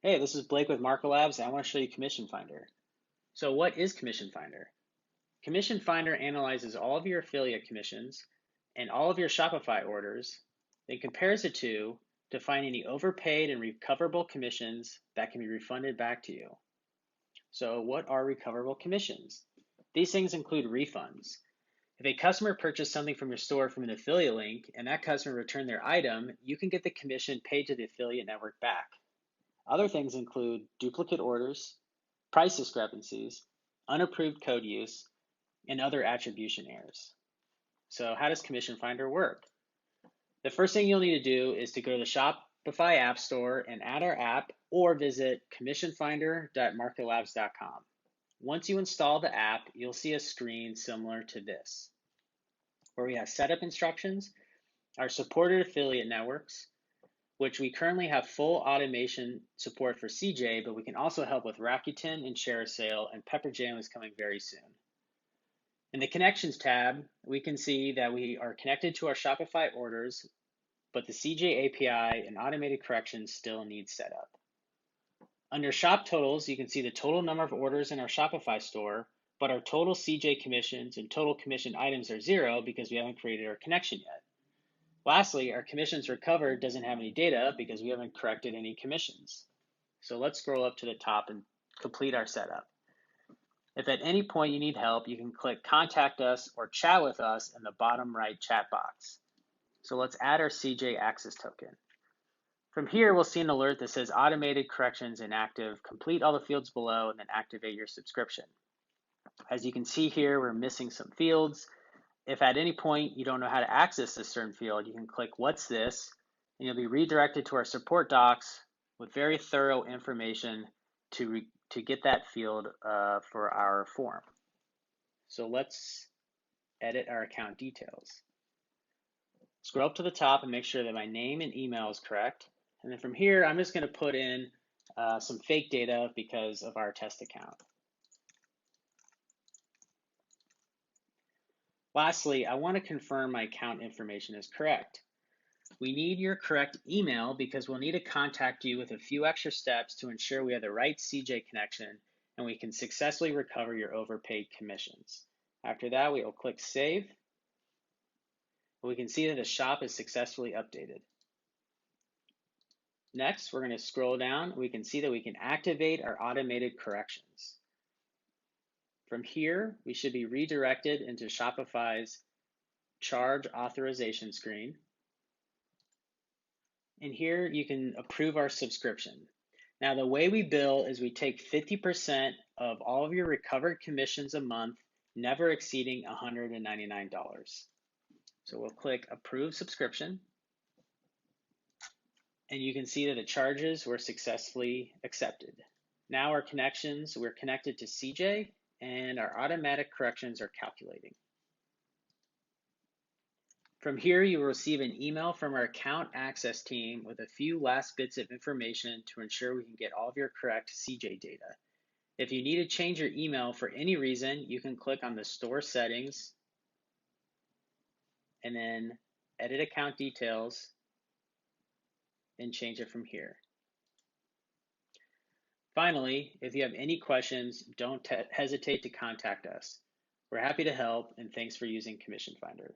Hey, this is Blake with Market Labs, and I want to show you Commission Finder. So what is Commission Finder? Commission Finder analyzes all of your affiliate commissions and all of your Shopify orders, then compares the two to find any overpaid and recoverable commissions that can be refunded back to you. So what are recoverable commissions? These things include refunds. If a customer purchased something from your store from an affiliate link and that customer returned their item, you can get the commission paid to the affiliate network back. Other things include duplicate orders, price discrepancies, unapproved code use, and other attribution errors. So how does Commission Finder work? The first thing you'll need to do is to go to the Shopify App Store and add our app or visit commissionfinder.marketlabs.com. Once you install the app, you'll see a screen similar to this, where we have setup instructions, our supported affiliate networks, which we currently have full automation support for CJ, but we can also help with Rakuten and ShareASale, and Pepperjam is coming very soon. In the Connections tab, we can see that we are connected to our Shopify orders, but the CJ API and automated corrections still need setup. Under Shop Totals, you can see the total number of orders in our Shopify store, but our total CJ commissions and total commission items are 0 because we haven't created our connection yet. Lastly, our commissions recovered doesn't have any data because we haven't corrected any commissions. So let's scroll up to the top and complete our setup. If at any point you need help, you can click Contact Us or Chat with Us in the bottom right chat box. So let's add our CJ Access token. From here, we'll see an alert that says Automated Corrections inactive. Complete all the fields below and then activate your subscription. As you can see here, we're missing some fields. If at any point you don't know how to access this certain field, you can click What's This? And you'll be redirected to our support docs with very thorough information to get that field for our form. So let's edit our account details. Scroll up to the top and make sure that my name and email is correct. And then from here, I'm just going to put in some fake data because of our test account. Lastly, I want to confirm my account information is correct. We need your correct email because we'll need to contact you with a few extra steps to ensure we have the right CJ connection and we can successfully recover your overpaid commissions. After that, we will click Save. We can see that the shop is successfully updated. Next, we're going to scroll down. We can see that we can activate our automated corrections. From here, we should be redirected into Shopify's charge authorization screen. And here you can approve our subscription. Now, the way we bill is we take 50% of all of your recovered commissions a month, never exceeding $199. So we'll click Approve Subscription. And you can see that the charges were successfully accepted. Now our connections, we're connected to CJ, and our automatic corrections are calculating. From here, you will receive an email from our account access team with a few last bits of information to ensure we can get all of your correct CJ data. If you need to change your email for any reason, you can click on the store settings and then edit account details and change it from here. Finally, if you have any questions, don't hesitate to contact us. We're happy to help, and thanks for using Commission Finder.